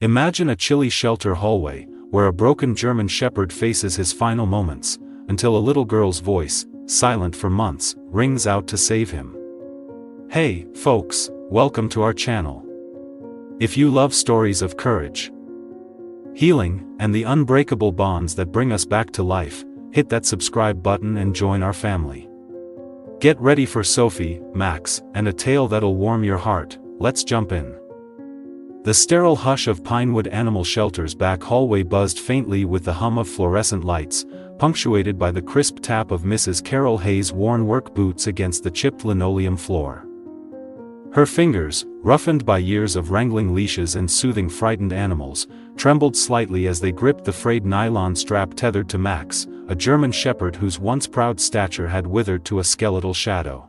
Imagine a chilly shelter hallway, where a broken German shepherd faces his final moments, until a little girl's voice, silent for months, rings out to save him. Hey, folks, welcome to our channel. If you love stories of courage, healing, and the unbreakable bonds that bring us back to life, hit that subscribe button and join our family. Get ready for Sophie, Max, and a tale that'll warm your heart. Let's jump in. The sterile hush of Pinewood Animal Shelter's back hallway buzzed faintly with the hum of fluorescent lights, punctuated by the crisp tap of Mrs. Carol Hayes' worn work boots against the chipped linoleum floor. Her fingers, roughened by years of wrangling leashes and soothing frightened animals, trembled slightly as they gripped the frayed nylon strap tethered to Max, a German shepherd whose once proud stature had withered to a skeletal shadow.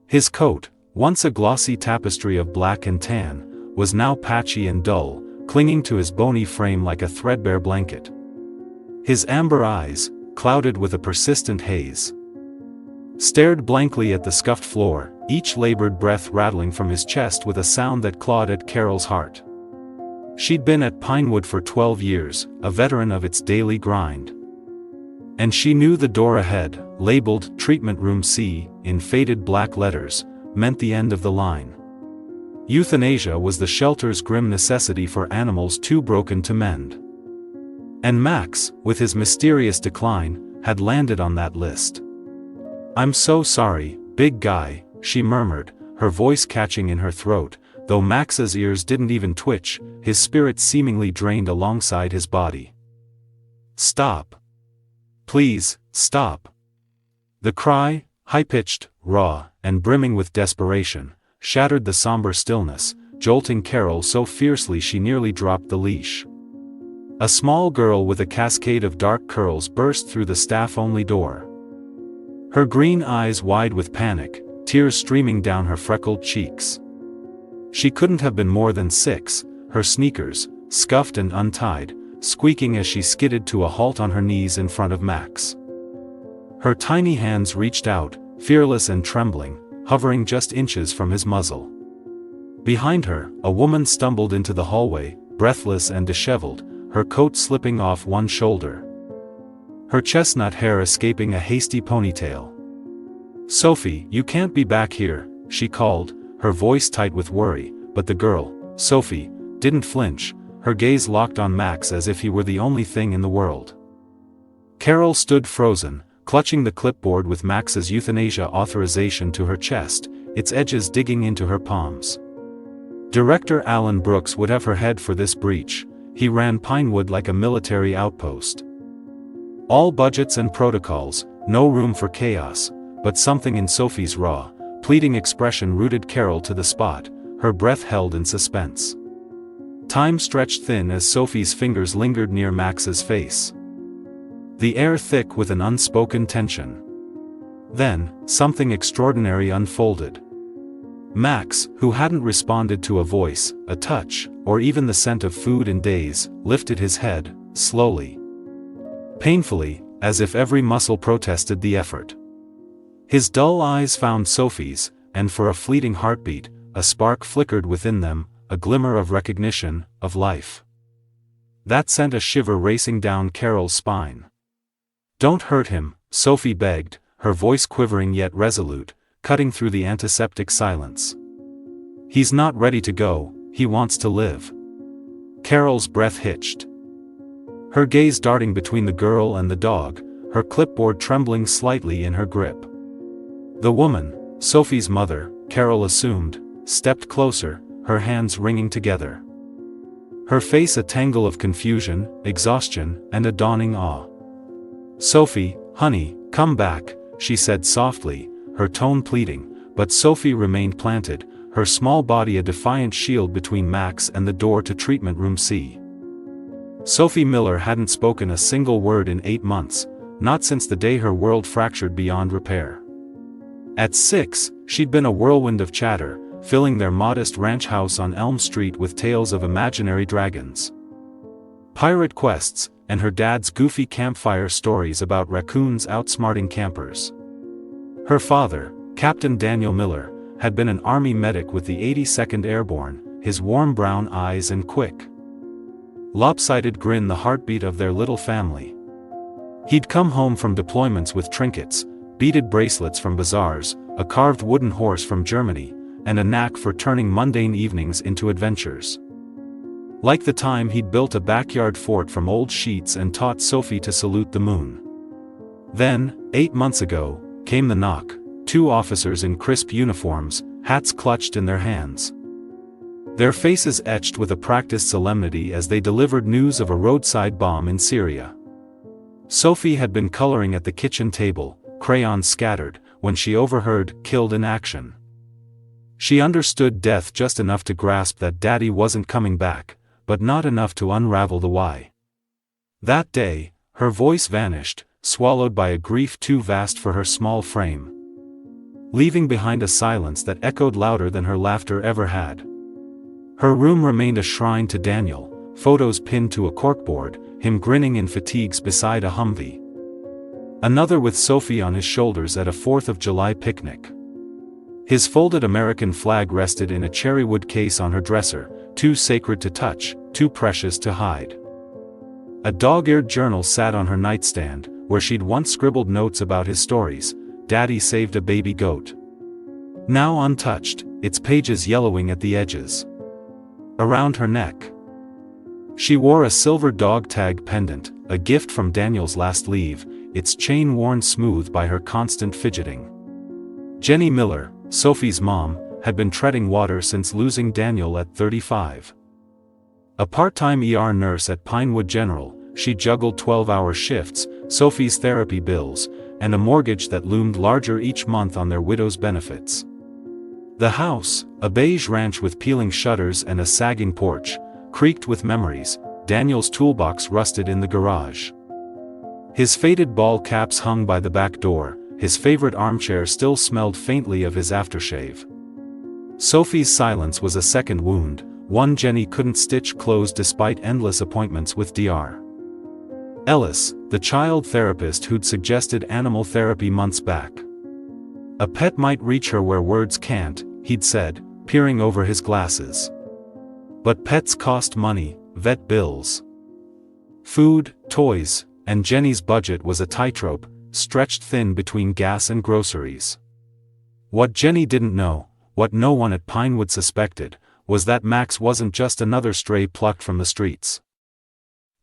His coat, once a glossy tapestry of black and tan, was now patchy and dull, clinging to his bony frame like a threadbare blanket. His amber eyes, clouded with a persistent haze, stared blankly at the scuffed floor, each labored breath rattling from his chest with a sound that clawed at Carol's heart. She'd been at Pinewood for 12 years, a veteran of its daily grind. And she knew the door ahead, labeled Treatment Room C, in faded black letters, meant the end of the line. Euthanasia was the shelter's grim necessity for animals too broken to mend. And Max, with his mysterious decline, had landed on that list. "I'm so sorry, big guy," she murmured, her voice catching in her throat, though Max's ears didn't even twitch, his spirit seemingly drained alongside his body. "Stop. Please, stop." The cry, high-pitched, raw, and brimming with desperation, shattered the somber stillness, jolting Carol so fiercely she nearly dropped the leash. A small girl with a cascade of dark curls burst through the staff-only door. Her green eyes wide with panic, tears streaming down her freckled cheeks. She couldn't have been more than 6, her sneakers, scuffed and untied, squeaking as she skidded to a halt on her knees in front of Max. Her tiny hands reached out, fearless and trembling, hovering just inches from his muzzle. Behind her, a woman stumbled into the hallway, breathless and disheveled, her coat slipping off one shoulder, her chestnut hair escaping a hasty ponytail. "Sophie, you can't be back here," she called, her voice tight with worry, but the girl, Sophie, didn't flinch, her gaze locked on Max as if he were the only thing in the world. Carol stood frozen, clutching the clipboard with Max's euthanasia authorization to her chest, its edges digging into her palms. Director Alan Brooks would have her head for this breach. He ran Pinewood like a military outpost. All budgets and protocols, no room for chaos, but something in Sophie's raw, pleading expression rooted Carol to the spot, her breath held in suspense. Time stretched thin as Sophie's fingers lingered near Max's face, the air thick with an unspoken tension. Then, something extraordinary unfolded. Max, who hadn't responded to a voice, a touch, or even the scent of food in days, lifted his head, slowly, painfully, as if every muscle protested the effort. His dull eyes found Sophie's, and for a fleeting heartbeat, a spark flickered within them, a glimmer of recognition, of life. That sent a shiver racing down Carol's spine. "Don't hurt him," Sophie begged, her voice quivering yet resolute, cutting through the antiseptic silence. "He's not ready to go, he wants to live." Carol's breath hitched, her gaze darting between the girl and the dog, her clipboard trembling slightly in her grip. The woman, Sophie's mother, Carol assumed, stepped closer, her hands wringing together, her face a tangle of confusion, exhaustion, and a dawning awe. "Sophie, honey, come back," she said softly, her tone pleading, but Sophie remained planted, her small body a defiant shield between Max and the door to Treatment Room C. Sophie Miller hadn't spoken a single word in 8 months, not since the day her world fractured beyond repair. At 6, she'd been a whirlwind of chatter, filling their modest ranch house on Elm Street with tales of imaginary dragons, pirate quests, and her dad's goofy campfire stories about raccoons outsmarting campers. Her father, Captain Daniel Miller, had been an Army medic with the 82nd Airborne, his warm brown eyes and quick, lopsided grin the heartbeat of their little family. He'd come home from deployments with trinkets, beaded bracelets from bazaars, a carved wooden horse from Germany, and a knack for turning mundane evenings into adventures. Like the time he'd built a backyard fort from old sheets and taught Sophie to salute the moon. Then, 8 months ago, came the knock, 2 officers in crisp uniforms, hats clutched in their hands. Their faces etched with a practiced solemnity as they delivered news of a roadside bomb in Syria. Sophie had been coloring at the kitchen table, crayons scattered, when she overheard "killed in action." She understood death just enough to grasp that Daddy wasn't coming back, but not enough to unravel the why. That day, her voice vanished, swallowed by a grief too vast for her small frame, leaving behind a silence that echoed louder than her laughter ever had. Her room remained a shrine to Daniel, photos pinned to a corkboard, him grinning in fatigues beside a Humvee. Another with Sophie on his shoulders at a 4th of July picnic. His folded American flag rested in a cherrywood case on her dresser, too sacred to touch, too precious to hide. A dog-eared journal sat on her nightstand, where she'd once scribbled notes about his stories. Daddy saved a baby goat. Now untouched, its pages yellowing at the edges. Around her neck, she wore a silver dog tag pendant, a gift from Daniel's last leave, its chain worn smooth by her constant fidgeting. Jenny Miller, Sophie's mom, had been treading water since losing Daniel at 35. A part-time ER nurse at Pinewood General, she juggled 12-hour shifts, Sophie's therapy bills, and a mortgage that loomed larger each month on their widow's benefits. The house, a beige ranch with peeling shutters and a sagging porch, creaked with memories. Daniel's toolbox rusted in the garage. His faded ball caps hung by the back door, his favorite armchair still smelled faintly of his aftershave. Sophie's silence was a second wound, one Jenny couldn't stitch closed despite endless appointments with Dr. Ellis, the child therapist who'd suggested animal therapy months back. A pet might reach her where words can't, he'd said, peering over his glasses. But pets cost money, vet bills, food, toys, and Jenny's budget was a tightrope, stretched thin between gas and groceries. What Jenny didn't know, what no one at Pinewood suspected, was that Max wasn't just another stray plucked from the streets.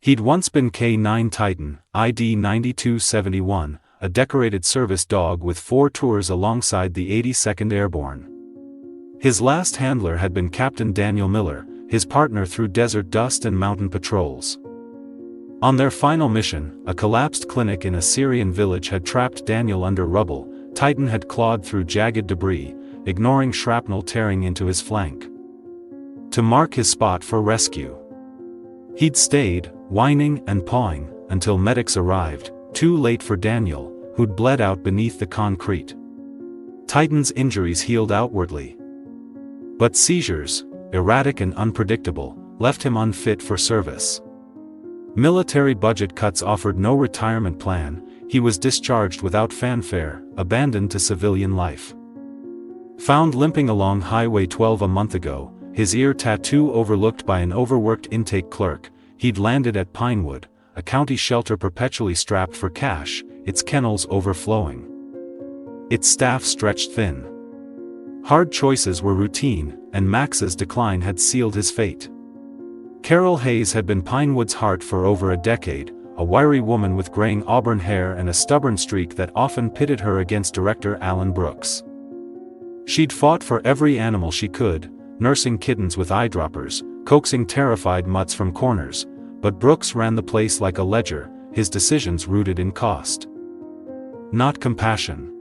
He'd once been K9 Titan, ID 9271, a decorated service dog with 4 tours alongside the 82nd Airborne. His last handler had been Captain Daniel Miller, his partner through desert dust and mountain patrols. On their final mission, a collapsed clinic in a Syrian village had trapped Daniel under rubble. Titan had clawed through jagged debris, ignoring shrapnel tearing into his flank, to mark his spot for rescue. He'd stayed, whining and pawing, until medics arrived, too late for Daniel, who'd bled out beneath the concrete. Titan's injuries healed outwardly, but seizures, erratic and unpredictable, left him unfit for service. Military budget cuts offered no retirement plan. He was discharged without fanfare, abandoned to civilian life. Found limping along Highway 12 a month ago, his ear tattoo overlooked by an overworked intake clerk, he'd landed at Pinewood, a county shelter perpetually strapped for cash, its kennels overflowing, its staff stretched thin. Hard choices were routine, and Max's decline had sealed his fate. Carol Hayes had been Pinewood's heart for over a decade, a wiry woman with graying auburn hair and a stubborn streak that often pitted her against director Alan Brooks. She'd fought for every animal she could, nursing kittens with eyedroppers, coaxing terrified mutts from corners, but Brooks ran the place like a ledger, his decisions rooted in cost, not compassion.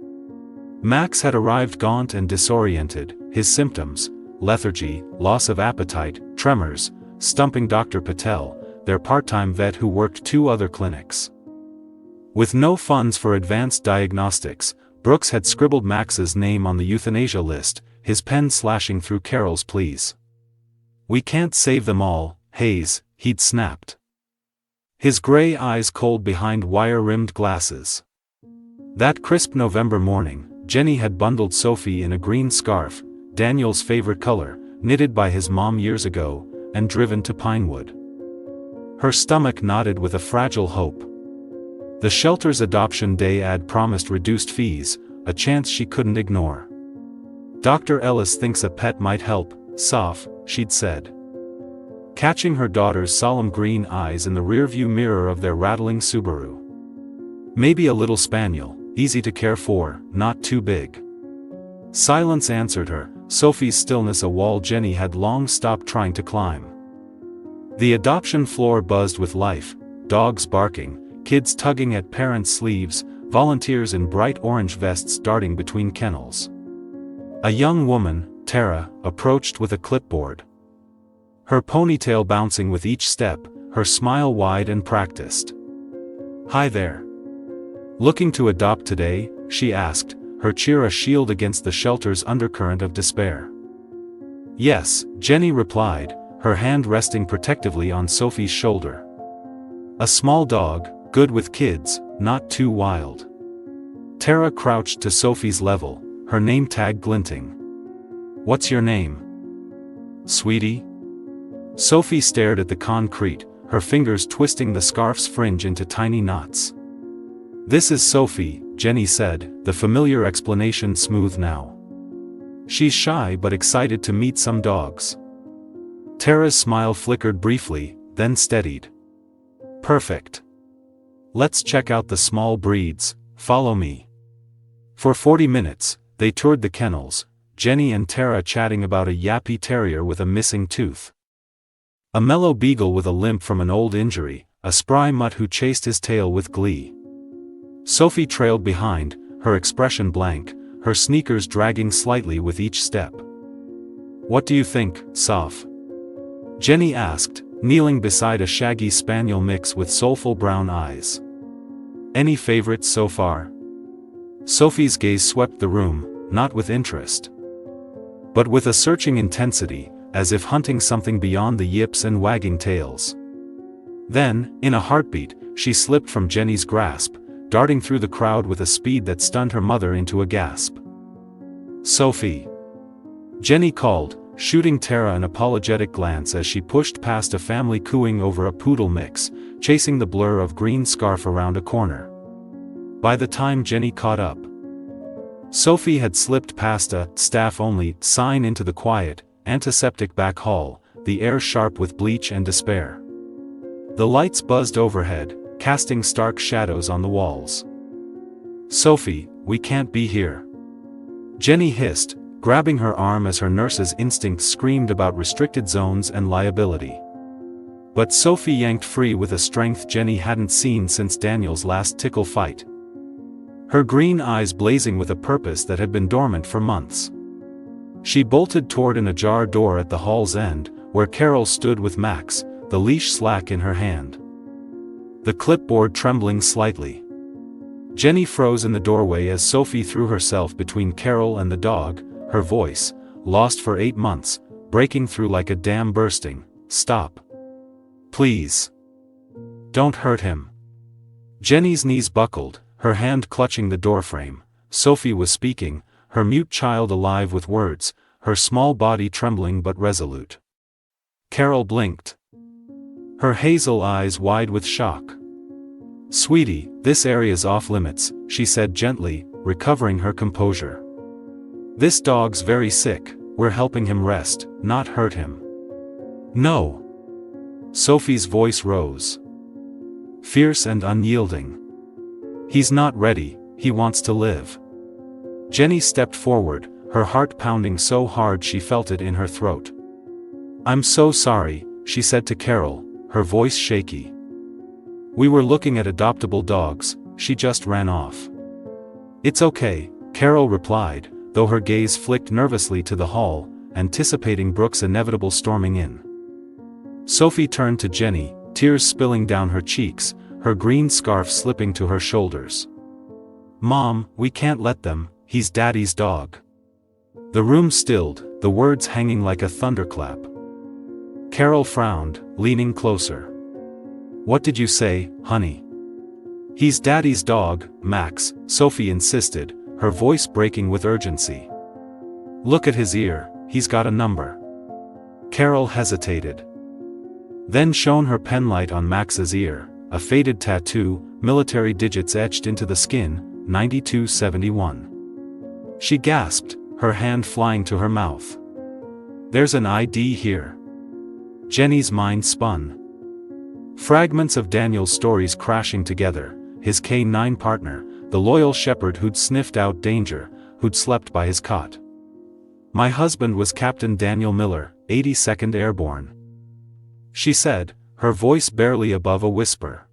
Max had arrived gaunt and disoriented, his symptoms, lethargy, loss of appetite, tremors, stumping Dr. Patel, their part-time vet who worked 2 other clinics. With no funds for advanced diagnostics, Brooks had scribbled Max's name on the euthanasia list, his pen slashing through Carol's pleas. "We can't save them all, Hayes," he'd snapped, his gray eyes cold behind wire-rimmed glasses. That crisp November morning, Jenny had bundled Sophie in a green scarf, Daniel's favorite color, knitted by his mom years ago, and driven to Pinewood. Her stomach nodded with a fragile hope. The shelter's adoption day ad promised reduced fees, a chance she couldn't ignore. Dr. Ellis thinks a pet might help, Soph, she'd said, catching her daughter's solemn green eyes in the rearview mirror of their rattling Subaru. Maybe a little spaniel, easy to care for, not too big. Silence answered her, Sophie's stillness a wall Jenny had long stopped trying to climb. The adoption floor buzzed with life, dogs barking, kids tugging at parents' sleeves, volunteers in bright orange vests darting between kennels. A young woman, Tara, approached with a clipboard. Her ponytail bouncing with each step, her smile wide and practiced. "Hi there. Looking to adopt today?" she asked, her cheer a shield against the shelter's undercurrent of despair. "Yes," Jenny replied, her hand resting protectively on Sophie's shoulder. "A small dog, good with kids, not too wild." Tara crouched to Sophie's level, her name tag glinting. "What's your name?" "Sweetie?" Sophie stared at the concrete, her fingers twisting the scarf's fringe into tiny knots. "This is Sophie," Jenny said, the familiar explanation smooth now. "She's shy but excited to meet some dogs." Tara's smile flickered briefly, then steadied. "Perfect. Let's check out the small breeds, follow me." For 40 minutes, they toured the kennels, Jenny and Tara chatting about a yappy terrier with a missing tooth, a mellow beagle with a limp from an old injury, a spry mutt who chased his tail with glee. Sophie trailed behind, her expression blank, her sneakers dragging slightly with each step. "What do you think, Soph?" Jenny asked, kneeling beside a shaggy spaniel mix with soulful brown eyes. "Any favorites so far?" Sophie's gaze swept the room, not with interest, but with a searching intensity, as if hunting something beyond the yips and wagging tails. Then, in a heartbeat, she slipped from Jenny's grasp, darting through the crowd with a speed that stunned her mother into a gasp. "Sophie!" Jenny called, shooting Tara an apologetic glance as she pushed past a family cooing over a poodle mix, chasing the blur of green scarf around a corner. By the time Jenny caught up, Sophie had slipped past a staff-only sign into the quiet, antiseptic back hall, the air sharp with bleach and despair. The lights buzzed overhead, casting stark shadows on the walls. "Sophie, we can't be here," Jenny hissed, grabbing her arm as her nurse's instincts screamed about restricted zones and liability. But Sophie yanked free with a strength Jenny hadn't seen since Daniel's last tickle fight, her green eyes blazing with a purpose that had been dormant for months. She bolted toward an ajar door at the hall's end, where Carol stood with Max, the leash slack in her hand, the clipboard trembling slightly. Jenny froze in the doorway as Sophie threw herself between Carol and the dog, her voice, lost for 8 months, breaking through like a dam bursting. "Stop. Please. Don't hurt him." Jenny's knees buckled, her hand clutching the doorframe. Sophie was speaking, her mute child alive with words, her small body trembling but resolute. Carol blinked, her hazel eyes wide with shock. "Sweetie, this area's off limits," she said gently, recovering her composure. "This dog's very sick, we're helping him rest, not hurt him." "No." Sophie's voice rose, fierce and unyielding. "He's not ready, he wants to live." Jenny stepped forward, her heart pounding so hard she felt it in her throat. "I'm so sorry," she said to Carol, her voice shaky. "We were looking at adoptable dogs, she just ran off." "It's okay," Carol replied, though her gaze flicked nervously to the hall, anticipating Brooke's inevitable storming in. Sophie turned to Jenny, tears spilling down her cheeks, her green scarf slipping to her shoulders. "Mom, we can't let them, he's Daddy's dog." The room stilled, the words hanging like a thunderclap. Carol frowned, leaning closer. "What did you say, honey?" "He's Daddy's dog, Max," Sophie insisted, her voice breaking with urgency. "Look at his ear, he's got a number." Carol hesitated. Then shone her penlight on Max's ear, a faded tattoo, military digits etched into the skin, 9271. She gasped, her hand flying to her mouth. There's an ID here. Jenny's mind spun. Fragments of Daniel's stories crashing together, his K-9 partner, the loyal shepherd who'd sniffed out danger, who'd slept by his cot. My husband was Captain Daniel Miller, 82nd Airborne. She said, her voice barely above a whisper.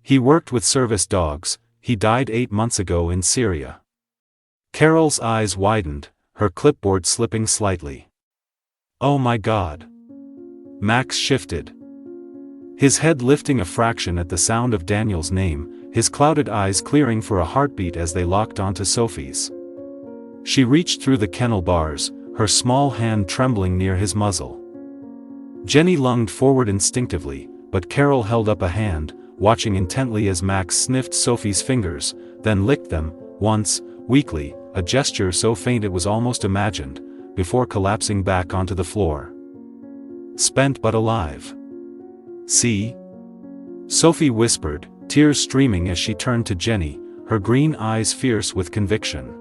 He worked with service dogs, he died 8 months ago in Syria. Carol's eyes widened, her clipboard slipping slightly. Oh my God. Max shifted. His head lifting a fraction at the sound of Daniel's name, his clouded eyes clearing for a heartbeat as they locked onto Sophie's. She reached through the kennel bars, her small hand trembling near his muzzle. Jenny lunged forward instinctively, but Carol held up a hand, watching intently as Max sniffed Sophie's fingers, then licked them, once, weakly, a gesture so faint it was almost imagined, before collapsing back onto the floor. Spent but alive. See? Sophie whispered, tears streaming as she turned to Jenny, her green eyes fierce with conviction.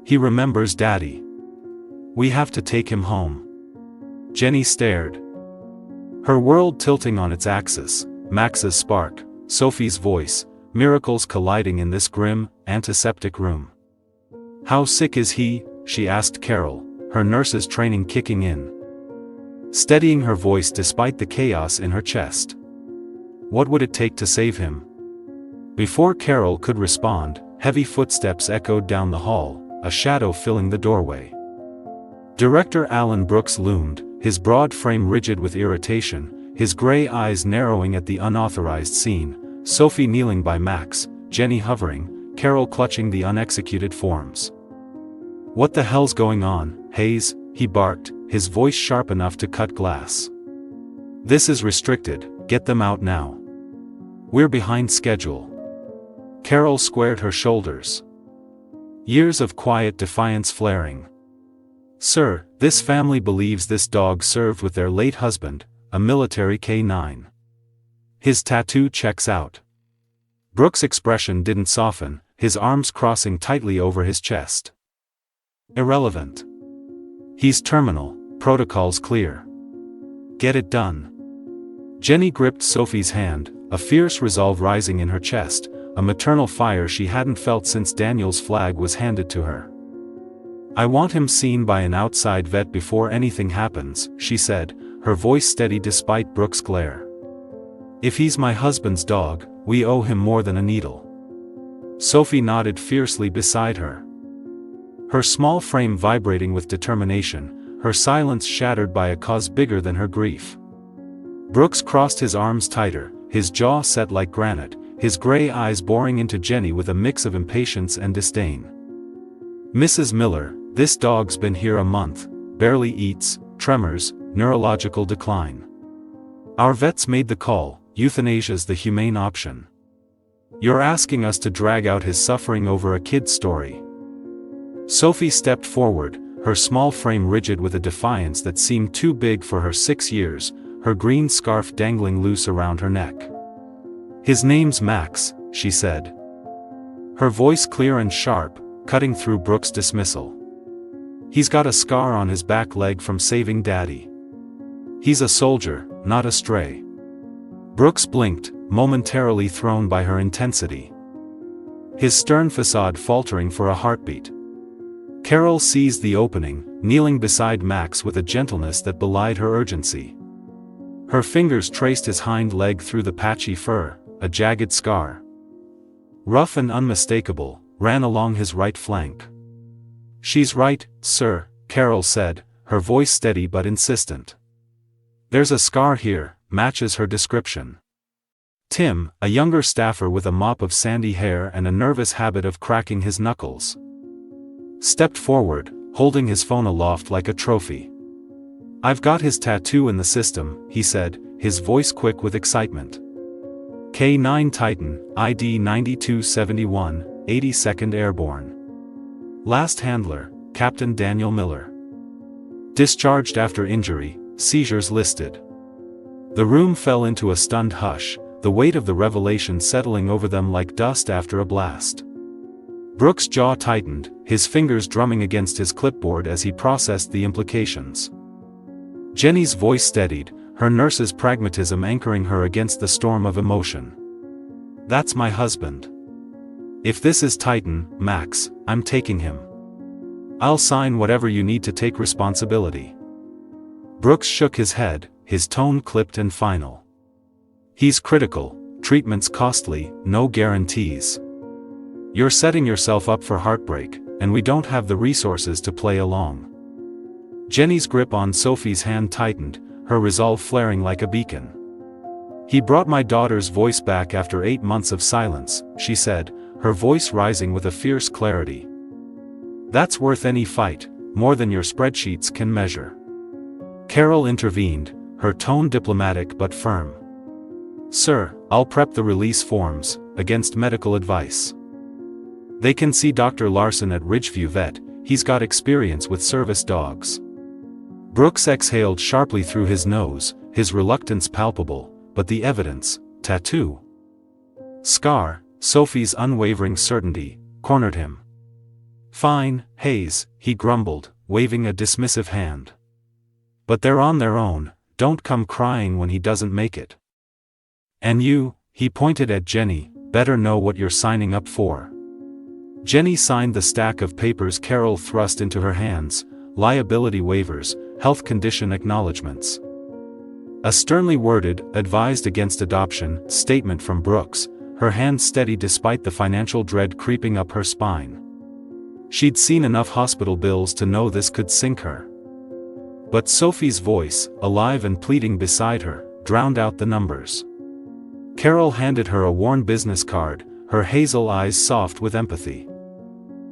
He remembers Daddy. We have to take him home. Jenny stared. Her world tilting on its axis, Max's spark, Sophie's voice, miracles colliding in this grim, antiseptic room. How sick is he? She asked Carol, her nurse's training kicking in. Steadying her voice despite the chaos in her chest. What would it take to save him? Before Carol could respond, heavy footsteps echoed down the hall, a shadow filling the doorway. Director Alan Brooks loomed, his broad frame rigid with irritation, his gray eyes narrowing at the unauthorized scene, Sophie kneeling by Max, Jenny hovering, Carol clutching the unexecuted forms. What the hell's going on, Hayes? He barked, his voice sharp enough to cut glass. This is restricted, get them out now. We're behind schedule. Carol squared her shoulders. Years of quiet defiance flaring. Sir, this family believes this dog served with their late husband, a military K-9. His tattoo checks out. Brooks' expression didn't soften, his arms crossing tightly over his chest. Irrelevant. He's terminal, protocols clear. Get it done. Jenny gripped Sophie's hand, a fierce resolve rising in her chest, a maternal fire she hadn't felt since Daniel's flag was handed to her. I want him seen by an outside vet before anything happens, she said, her voice steady despite Brooks' glare. If he's my husband's dog, we owe him more than a needle. Sophie nodded fiercely beside her. Her small frame vibrating with determination, her silence shattered by a cause bigger than her grief. Brooks crossed his arms tighter, his jaw set like granite, his gray eyes boring into Jenny with a mix of impatience and disdain. Mrs. Miller, this dog's been here a month, barely eats, tremors, neurological decline. Our vets made the call, euthanasia's the humane option. You're asking us to drag out his suffering over a kid's story. Sophie stepped forward, her small frame rigid with a defiance that seemed too big for her 6 years, her green scarf dangling loose around her neck. His name's Max, she said. Her voice clear and sharp, cutting through Brooks' dismissal. He's got a scar on his back leg from saving Daddy. He's a soldier, not a stray. Brooks blinked, momentarily thrown by her intensity. His stern facade faltering for a heartbeat. Carol seized the opening, kneeling beside Max with a gentleness that belied her urgency. Her fingers traced his hind leg through the patchy fur, a jagged scar. Rough and unmistakable, ran along his right flank. She's right, sir, Carol said, her voice steady but insistent. There's a scar here, matches her description. Tim, a younger staffer with a mop of sandy hair and a nervous habit of cracking his knuckles, stepped forward, holding his phone aloft like a trophy. I've got his tattoo in the system, he said, his voice quick with excitement. K-9 Titan, ID 9271, 82nd Airborne. Last handler, Captain Daniel Miller. Discharged after injury, seizures listed. The room fell into a stunned hush, the weight of the revelation settling over them like dust after a blast. Brooks' jaw tightened, his fingers drumming against his clipboard as he processed the implications. Jenny's voice steadied, her nurse's pragmatism anchoring her against the storm of emotion. "That's my husband. If this is Titan, Max, I'm taking him. I'll sign whatever you need to take responsibility." Brooks shook his head, his tone clipped and final. "He's critical, treatment's costly, no guarantees. You're setting yourself up for heartbreak, and we don't have the resources to play along." Jenny's grip on Sophie's hand tightened, her resolve flaring like a beacon. "He brought my daughter's voice back after 8 months of silence," she said, her voice rising with a fierce clarity. "That's worth any fight, more than your spreadsheets can measure." Carol intervened, her tone diplomatic but firm. "Sir, I'll prep the release forms, against medical advice. They can see Dr. Larson at Ridgeview Vet, he's got experience with service dogs." Brooks exhaled sharply through his nose, his reluctance palpable, but the evidence, tattoo, scar, Sophie's unwavering certainty, cornered him. "Fine, Hayes," he grumbled, waving a dismissive hand. "But they're on their own, don't come crying when he doesn't make it. And you," he pointed at Jenny, "better know what you're signing up for." Jenny signed the stack of papers Carol thrust into her hands, liability waivers, health condition acknowledgments. A sternly worded, advised against adoption, statement from Brooks, her hand steady despite the financial dread creeping up her spine. She'd seen enough hospital bills to know this could sink her. But Sophie's voice, alive and pleading beside her, drowned out the numbers. Carol handed her a worn business card, her hazel eyes soft with empathy.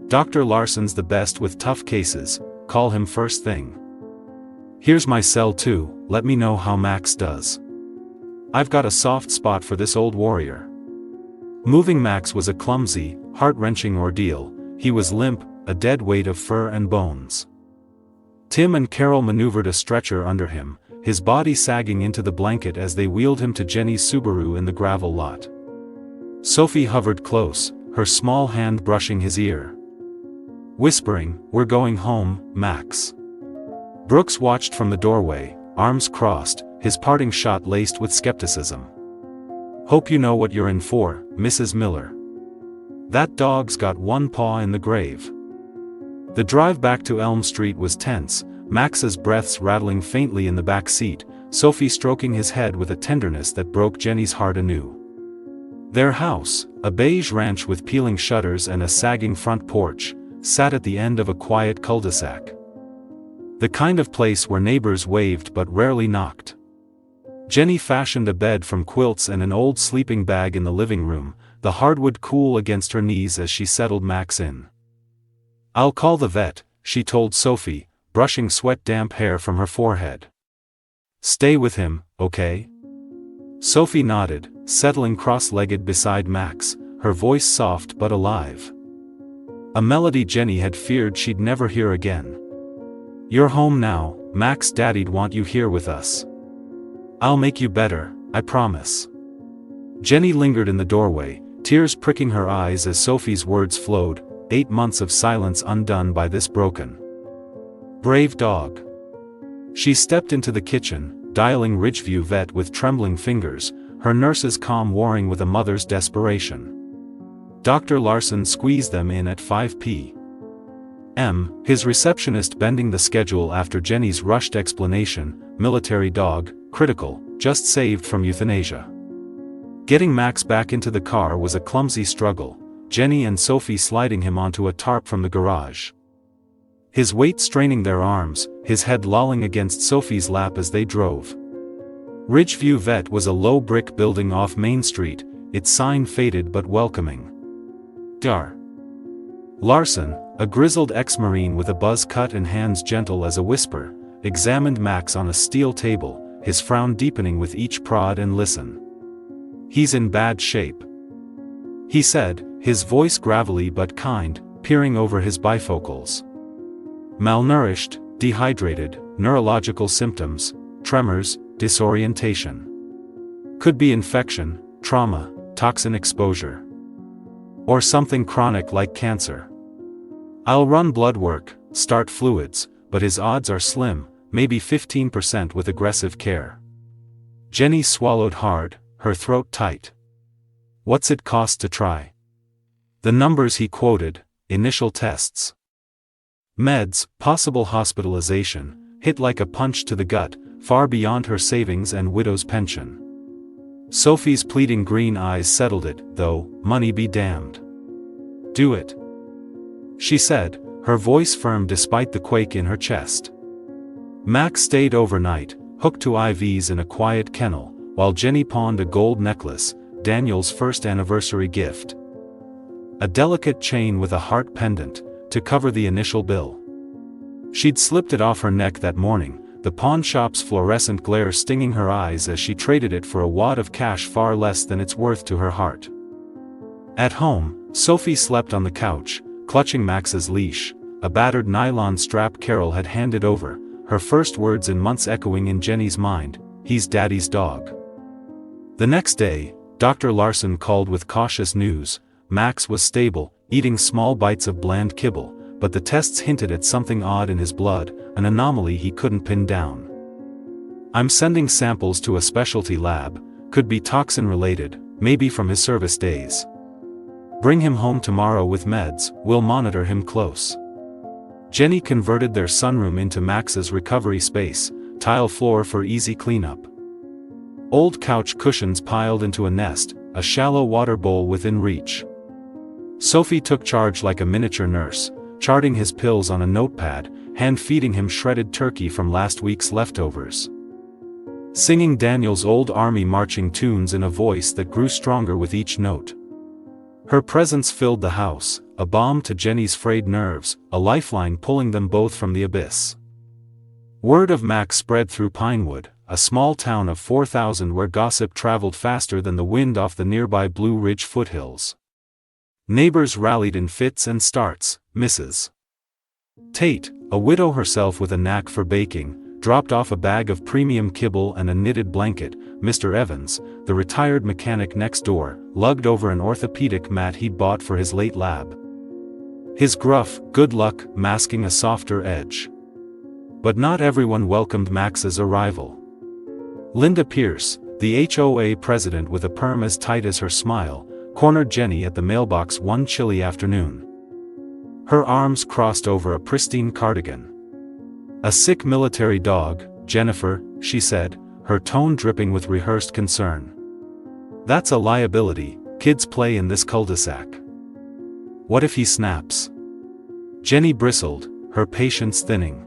"Dr. Larson's the best with tough cases, call him first thing. Here's my cell too, let me know how Max does. I've got a soft spot for this old warrior." Moving Max was a clumsy, heart-wrenching ordeal, he was limp, a dead weight of fur and bones. Tim and Carol maneuvered a stretcher under him, his body sagging into the blanket as they wheeled him to Jenny's Subaru in the gravel lot. Sophie hovered close, her small hand brushing his ear. Whispering, "We're going home, Max." Brooks watched from the doorway, arms crossed, his parting shot laced with skepticism. "Hope you know what you're in for, Mrs. Miller. That dog's got one paw in the grave." The drive back to Elm Street was tense, Max's breaths rattling faintly in the back seat, Sophie stroking his head with a tenderness that broke Jenny's heart anew. Their house, a beige ranch with peeling shutters and a sagging front porch, sat at the end of a quiet cul-de-sac. The kind of place where neighbors waved but rarely knocked. Jenny fashioned a bed from quilts and an old sleeping bag in the living room, the hardwood cool against her knees as she settled Max in. "I'll call the vet," she told Sophie, brushing sweat-damp hair from her forehead. "Stay with him, okay?" Sophie nodded, settling cross-legged beside Max, her voice soft but alive. A melody Jenny had feared she'd never hear again. "You're home now, Max. Daddy'd want you here with us. I'll make you better, I promise." Jenny lingered in the doorway, tears pricking her eyes as Sophie's words flowed, 8 months of silence undone by this broken, brave dog. She stepped into the kitchen, dialing Ridgeview Vet with trembling fingers, her nurse's calm warring with a mother's desperation. Dr. Larson squeezed them in at 5 p.m., his receptionist bending the schedule after Jenny's rushed explanation, "Military dog, critical, just saved from euthanasia." Getting Max back into the car was a clumsy struggle, Jenny and Sophie sliding him onto a tarp from the garage. His weight straining their arms, his head lolling against Sophie's lap as they drove. Ridgeview Vet was a low brick building off Main Street, its sign faded but welcoming. Dr. Larson, a grizzled ex-Marine with a buzz cut and hands gentle as a whisper, examined Max on a steel table, his frown deepening with each prod and listen. "He's in bad shape," he said, his voice gravelly but kind, peering over his bifocals. "Malnourished, dehydrated, neurological symptoms, tremors, disorientation. Could be infection, trauma, toxin exposure. Or something chronic like cancer. I'll run blood work, start fluids, but his odds are slim, maybe 15% with aggressive care. Jenny swallowed hard, her throat tight. What's it cost to try? The numbers he quoted, initial tests. Meds, possible hospitalization, hit like a punch to the gut, far beyond her savings and widow's pension. Sophie's pleading green eyes settled it, though, money be damned. Do it, she said, her voice firm despite the quake in her chest. Max stayed overnight, hooked to IVs in a quiet kennel, while Jenny pawned a gold necklace, Daniel's first anniversary gift. A delicate chain with a heart pendant, to cover the initial bill. She'd slipped it off her neck that morning, the pawn shop's fluorescent glare stinging her eyes as she traded it for a wad of cash far less than its worth to her heart. At home, Sophie slept on the couch, clutching Max's leash, a battered nylon strap Carol had handed over, her first words in months echoing in Jenny's mind, "He's Daddy's dog." The next day, Dr. Larson called with cautious news. Max was stable, eating small bites of bland kibble, but the tests hinted at something odd in his blood, an anomaly he couldn't pin down. "I'm sending samples to a specialty lab, could be toxin-related, maybe from his service days. Bring him home tomorrow with meds, we'll monitor him close." Jenny converted their sunroom into Max's recovery space, tile floor for easy cleanup. Old couch cushions piled into a nest, a shallow water bowl within reach. Sophie took charge like a miniature nurse, charting his pills on a notepad, hand-feeding him shredded turkey from last week's leftovers. Singing Daniel's old army marching tunes in a voice that grew stronger with each note. Her presence filled the house, a balm to Jenny's frayed nerves, a lifeline pulling them both from the abyss. Word of Max spread through Pinewood, a small town of 4,000 where gossip traveled faster than the wind off the nearby Blue Ridge foothills. Neighbors rallied in fits and starts. Mrs. Tate, a widow herself with a knack for baking, dropped off a bag of premium kibble and a knitted blanket. Mr. Evans, the retired mechanic next door, lugged over an orthopedic mat he'd bought for his late lab. His gruff, good luck, masking a softer edge. But not everyone welcomed Max's arrival. Linda Pierce, the HOA president with a perm as tight as her smile, cornered Jenny at the mailbox one chilly afternoon. Her arms crossed over a pristine cardigan. "A sick military dog, Jennifer," she said, her tone dripping with rehearsed concern. "That's a liability, kids play in this cul-de-sac. What if he snaps?" Jenny bristled, her patience thinning.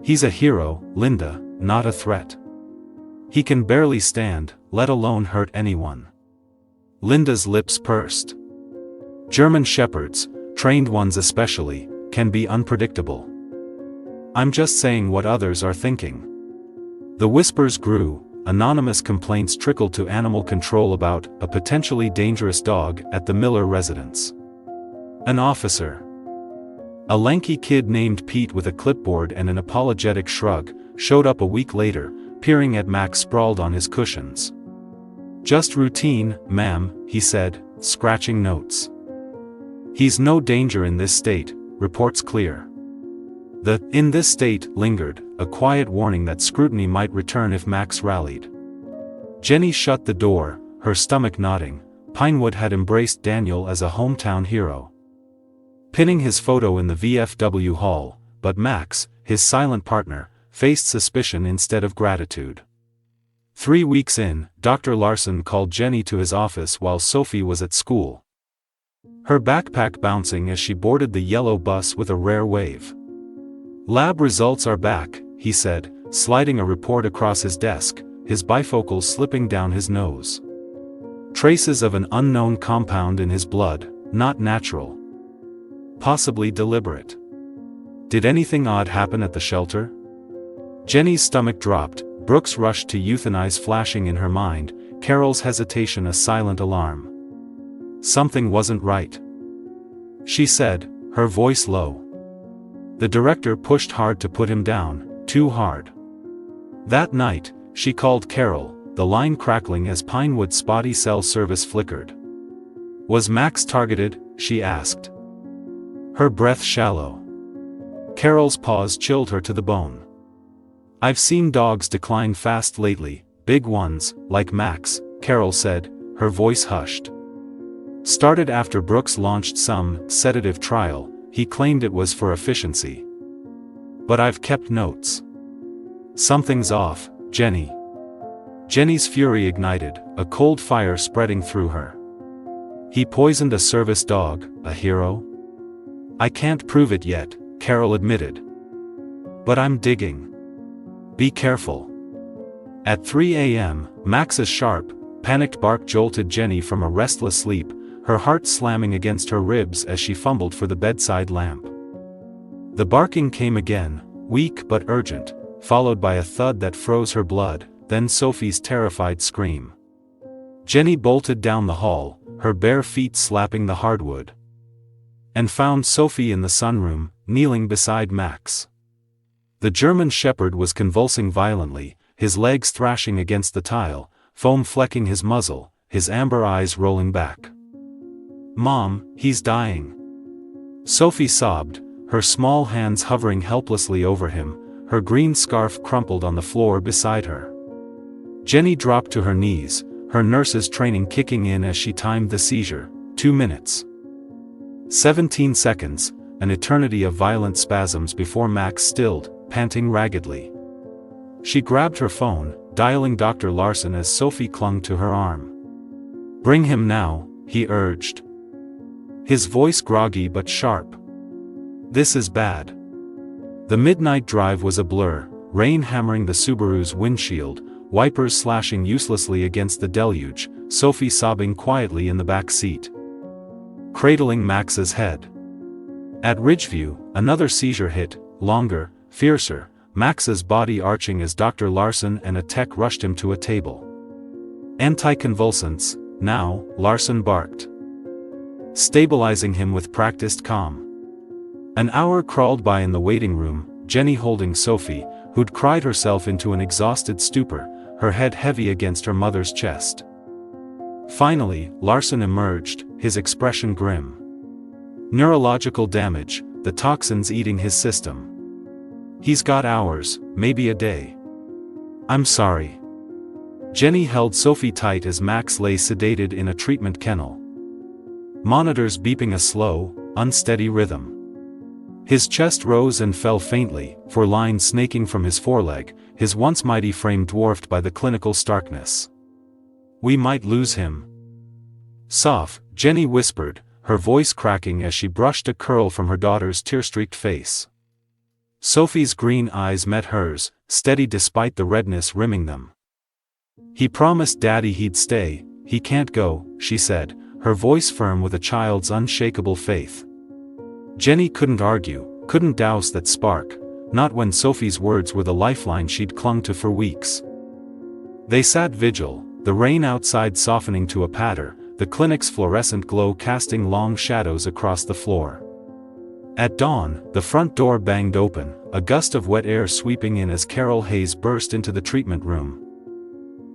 "He's a hero, Linda, not a threat. He can barely stand, let alone hurt anyone." Linda's lips pursed. German shepherds, trained ones especially, can be unpredictable. "I'm just saying what others are thinking." The whispers grew, anonymous complaints trickled to animal control about a potentially dangerous dog at the Miller residence. An officer. A lanky kid named Pete with a clipboard and an apologetic shrug, showed up a week later, peering at Max sprawled on his cushions. "Just routine, ma'am," he said, scratching notes. "He's no danger in this state, reports clear." The "in this state" lingered, a quiet warning that scrutiny might return if Max rallied. Jenny shut the door, her stomach knotting. Pinewood had embraced Daniel as a hometown hero, pinning his photo in the VFW hall, but Max, his silent partner, faced suspicion instead of gratitude. 3 weeks in, Dr. Larson called Jenny to his office while Sophie was at school. Her backpack bouncing as she boarded the yellow bus with a rare wave. "Lab results are back," he said, sliding a report across his desk, his bifocals slipping down his nose. Traces of an unknown compound in his blood, not natural. Possibly deliberate. Did anything odd happen at the shelter? Jenny's stomach dropped, Brooks' rush to euthanize flashing in her mind, Carol's hesitation a silent alarm. Something wasn't right, she said, her voice low. The director pushed hard to put him down, too hard. That night, she called Carol, the line crackling as Pinewood's spotty cell service flickered. Was Max targeted? She asked. Her breath shallow. Carol's pause chilled her to the bone. I've seen dogs decline fast lately, big ones, like Max, Carol said, her voice hushed. Started after Brooks launched some sedative trial, he claimed it was for efficiency. But I've kept notes. Something's off, Jenny. Jenny's fury ignited, a cold fire spreading through her. He poisoned a service dog, a hero? I can't prove it yet, Carol admitted. But I'm digging. Be careful. At 3 a.m., Max's sharp, panicked bark jolted Jenny from a restless sleep, her heart slamming against her ribs as she fumbled for the bedside lamp. The barking came again, weak but urgent, followed by a thud that froze her blood, then Sophie's terrified scream. Jenny bolted down the hall, her bare feet slapping the hardwood. And found Sophie in the sunroom, kneeling beside Max. The German Shepherd was convulsing violently, his legs thrashing against the tile, foam flecking his muzzle, his amber eyes rolling back. Mom, he's dying. Sophie sobbed, her small hands hovering helplessly over him, her green scarf crumpled on the floor beside her. Jenny dropped to her knees, her nurse's training kicking in as she timed the seizure. 2 minutes. 17 seconds, an eternity of violent spasms before Max stilled, panting raggedly. She grabbed her phone, dialing Dr. Larson as Sophie clung to her arm. Bring him now, he urged. His voice groggy but sharp. This is bad. The midnight drive was a blur, rain hammering the Subaru's windshield, wipers slashing uselessly against the deluge, Sophie sobbing quietly in the back seat. Cradling Max's head. At Ridgeview, another seizure hit, longer, fiercer, Max's body arching as Dr. Larson and a tech rushed him to a table. Anticonvulsants, now, Larson barked. Stabilizing him with practiced calm. An hour crawled by in the waiting room, Jenny holding Sophie, who'd cried herself into an exhausted stupor, her head heavy against her mother's chest. Finally, Larson emerged, his expression grim. Neurological damage, the toxins eating his system. He's got hours, maybe a day. I'm sorry. Jenny held Sophie tight as Max lay sedated in a treatment kennel. Monitors beeping a slow, unsteady rhythm. His chest rose and fell faintly, for lines snaking from his foreleg, his once mighty frame dwarfed by the clinical starkness. We might lose him. Soph, Jenny whispered, her voice cracking as she brushed a curl from her daughter's tear-streaked face. Sophie's green eyes met hers, steady despite the redness rimming them. He promised Daddy he'd stay. He can't go, she said, her voice firm with a child's unshakable faith. Jenny couldn't argue, couldn't douse that spark, not when Sophie's words were the lifeline she'd clung to for weeks. They sat vigil, the rain outside softening to a patter, the clinic's fluorescent glow casting long shadows across the floor. At dawn, the front door banged open, a gust of wet air sweeping in as Carol Hayes burst into the treatment room.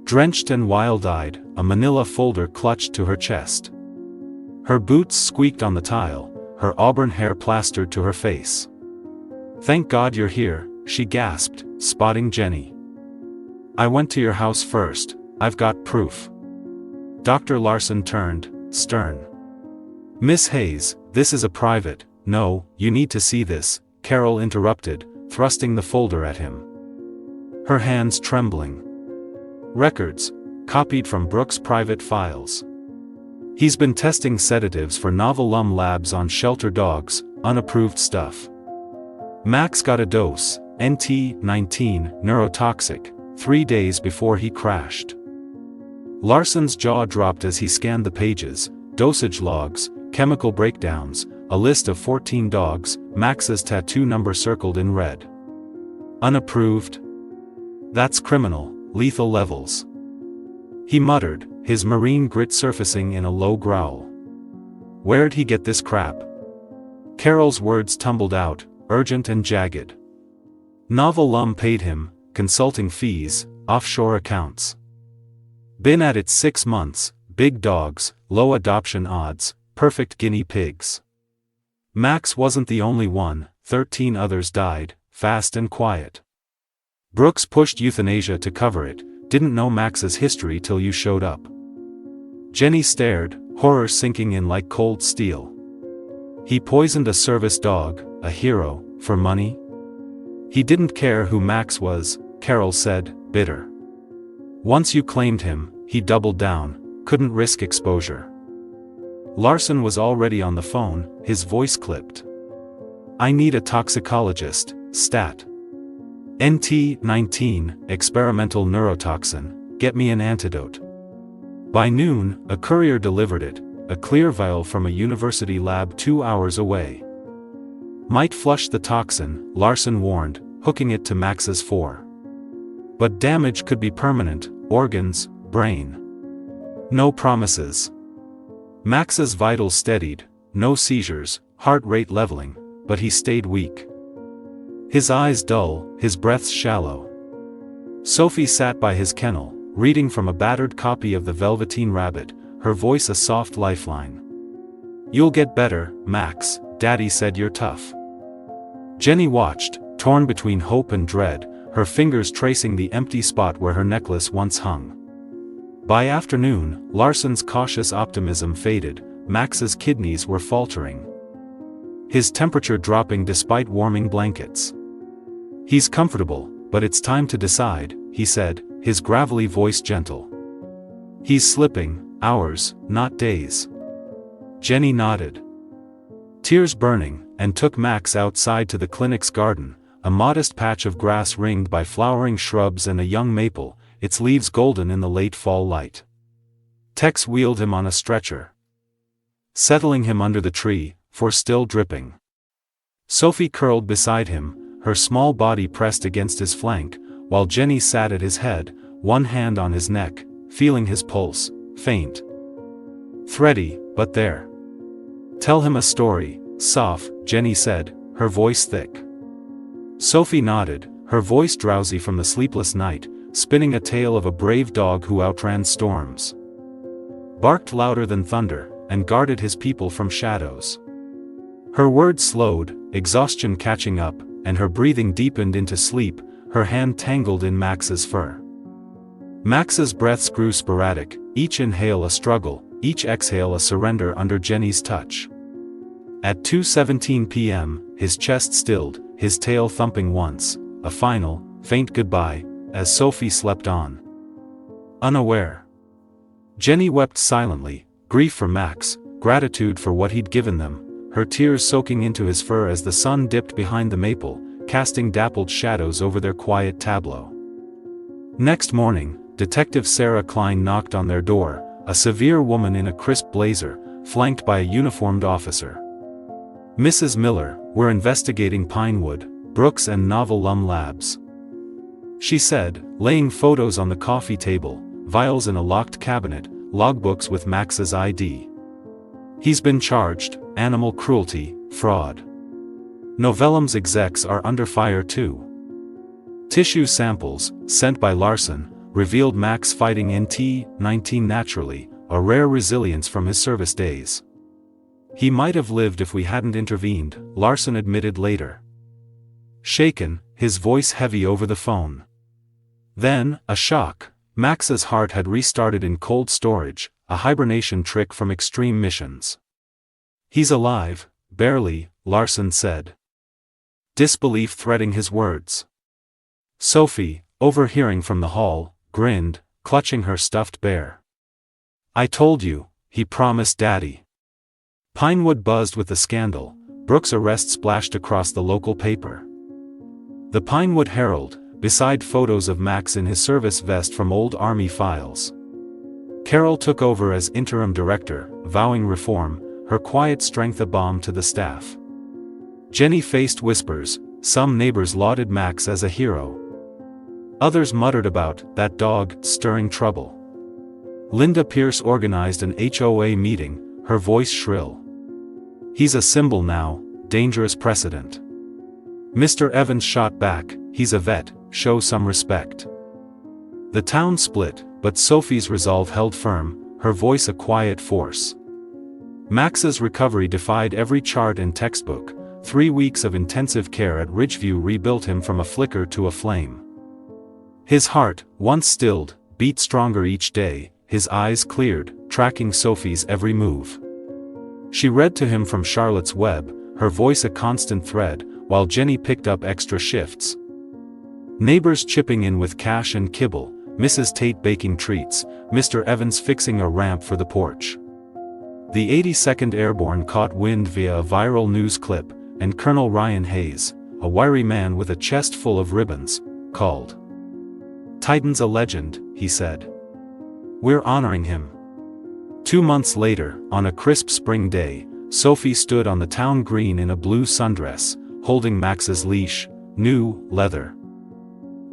Drenched and wild-eyed, a manila folder clutched to her chest. Her boots squeaked on the tile, her auburn hair plastered to her face. Thank God you're here, she gasped, spotting Jenny. I went to your house first, I've got proof. Dr. Larson turned, stern. Miss Hayes, this is a private. No, you need to see this, Carol interrupted, thrusting the folder at him. Her hands trembling. Records, copied from Brooks' private files. He's been testing sedatives for Novolum Labs on shelter dogs, unapproved stuff. Max got a dose, NT-19, neurotoxic, 3 days before he crashed. Larson's jaw dropped as he scanned the pages, dosage logs, chemical breakdowns, a list of 14 dogs, Max's tattoo number circled in red. Unapproved? That's criminal, lethal levels. He muttered, his marine grit surfacing in a low growl. Where'd he get this crap? Carol's words tumbled out, urgent and jagged. Novolum paid him, consulting fees, offshore accounts. Been at it 6 months, big dogs, low adoption odds, perfect guinea pigs. Max wasn't the only one, 13 others died, fast and quiet. Brooks pushed euthanasia to cover it, didn't know Max's history till you showed up. Jenny stared, horror sinking in like cold steel. He poisoned a service dog, a hero, for money? He didn't care who Max was, Carol said, bitter. Once you claimed him, he doubled down, couldn't risk exposure. Larson was already on the phone, his voice clipped. I need a toxicologist, stat. NT-19, experimental neurotoxin, get me an antidote. By noon, a courier delivered it, a clear vial from a university lab 2 hours away. Might flush the toxin, Larson warned, hooking it to Max's fore. But damage could be permanent, organs, brain. No promises. Max's vitals steadied, no seizures, heart rate leveling, but he stayed weak. His eyes dull, his breaths shallow. Sophie sat by his kennel, reading from a battered copy of The Velveteen Rabbit, her voice a soft lifeline. You'll get better, Max, Daddy said you're tough. Jenny watched, torn between hope and dread, her fingers tracing the empty spot where her necklace once hung. By afternoon, Larson's cautious optimism faded, Max's kidneys were faltering. His temperature dropping despite warming blankets. He's comfortable, but it's time to decide, he said, his gravelly voice gentle. He's slipping, hours, not days. Jenny nodded. Tears burning, and took Max outside to the clinic's garden, a modest patch of grass ringed by flowering shrubs and a young maple, its leaves golden in the late fall light. Tex wheeled him on a stretcher, settling him under the tree, for still dripping. Sophie curled beside him, her small body pressed against his flank, while Jenny sat at his head, one hand on his neck, feeling his pulse, faint. Thready, but there. Tell him a story, Soph, Jenny said, her voice thick. Sophie nodded, her voice drowsy from the sleepless night, spinning a tale of a brave dog who outran storms. Barked louder than thunder, and guarded his people from shadows. Her words slowed, exhaustion catching up, and her breathing deepened into sleep, her hand tangled in Max's fur. Max's breaths grew sporadic, each inhale a struggle, each exhale a surrender under Jenny's touch. At 2:17 p.m., his chest stilled, his tail thumping once, a final, faint goodbye, as Sophie slept on. Unaware. Jenny wept silently, grief for Max, gratitude for what he'd given them, her tears soaking into his fur as the sun dipped behind the maple, casting dappled shadows over their quiet tableau. Next morning, Detective Sarah Klein knocked on their door, a severe woman in a crisp blazer, flanked by a uniformed officer. Mrs. Miller, we're investigating Pinewood, Brooks and Novel Lum Labs. She said, laying photos on the coffee table, vials in a locked cabinet, logbooks with Max's ID. He's been charged, animal cruelty, fraud. Novellum's execs are under fire too. Tissue samples, sent by Larson, revealed Max fighting NT-19 naturally, a rare resilience from his service days. He might have lived if we hadn't intervened, Larson admitted later. Shaken, his voice heavy over the phone. Then, a shock. Max's heart had restarted in cold storage, a hibernation trick from extreme missions. He's alive, barely, Larson said. Disbelief threading his words. Sophie, overhearing from the hall, grinned, clutching her stuffed bear. I told you, he promised Daddy. Pinewood buzzed with the scandal, Brooks' arrest splashed across the local paper. The Pinewood Herald, beside photos of Max in his service vest from old Army files. Carol took over as interim director, vowing reform, her quiet strength a balm to the staff. Jenny faced whispers, some neighbors lauded Max as a hero. Others muttered about that dog stirring trouble. Linda Pierce organized an HOA meeting, her voice shrill. He's a symbol now, dangerous precedent. Mr. Evans shot back, he's a vet, show some respect. The town split, but Sophie's resolve held firm, her voice a quiet force. Max's recovery defied every chart and textbook. 3 weeks of intensive care at Ridgeview rebuilt him from a flicker to a flame. His heart, once stilled, beat stronger each day, his eyes cleared, tracking Sophie's every move. She read to him from Charlotte's Web, her voice a constant thread, while Jenny picked up extra shifts. Neighbors chipping in with cash and kibble, Mrs. Tate baking treats, Mr. Evans fixing a ramp for the porch. The 82nd Airborne caught wind via a viral news clip, and Colonel Ryan Hayes, a wiry man with a chest full of ribbons, called. "Titan's a legend," he said. "We're honoring him." 2 months later, on a crisp spring day, Sophie stood on the town green in a blue sundress, holding Max's leash, new, leather.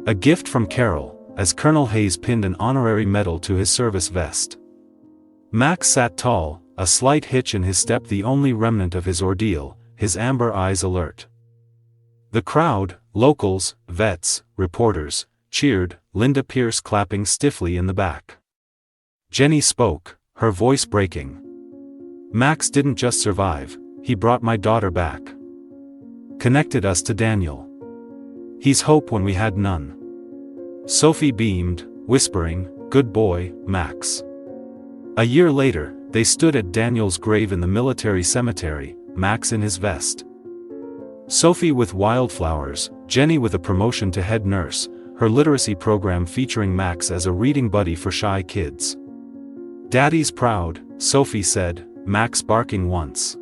A gift from Carol, as Colonel Hayes pinned an honorary medal to his service vest. Max sat tall, a slight hitch in his step the only remnant of his ordeal, his amber eyes alert. The crowd, locals, vets, reporters, cheered, Linda Pierce clapping stiffly in the back. Jenny spoke, her voice breaking. "Max didn't just survive, he brought my daughter back. Connected us to Daniel. He's hope when we had none." Sophie beamed, whispering, "Good boy, Max." A year later, they stood at Daniel's grave in the military cemetery, Max in his vest. Sophie with wildflowers, Jenny with a promotion to head nurse, her literacy program featuring Max as a reading buddy for shy kids. "Daddy's proud," Sophie said, Max barking once.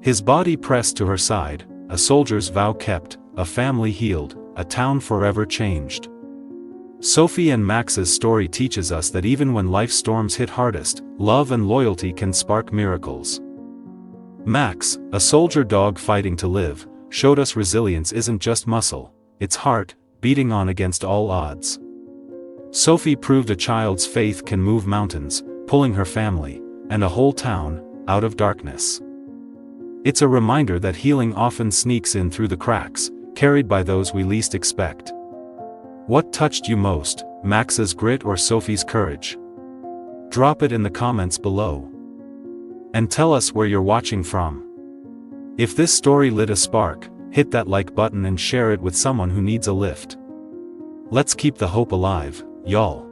His body pressed to her side, a soldier's vow kept, a family healed, a town forever changed. Sophie and Max's story teaches us that even when life's storms hit hardest, love and loyalty can spark miracles. Max, a soldier dog fighting to live, showed us resilience isn't just muscle, it's heart, beating on against all odds. Sophie proved a child's faith can move mountains, pulling her family, and a whole town, out of darkness. It's a reminder that healing often sneaks in through the cracks, carried by those we least expect. What touched you most, Max's grit or Sophie's courage? Drop it in the comments below. And tell us where you're watching from. If this story lit a spark, hit that like button and share it with someone who needs a lift. Let's keep the hope alive, y'all.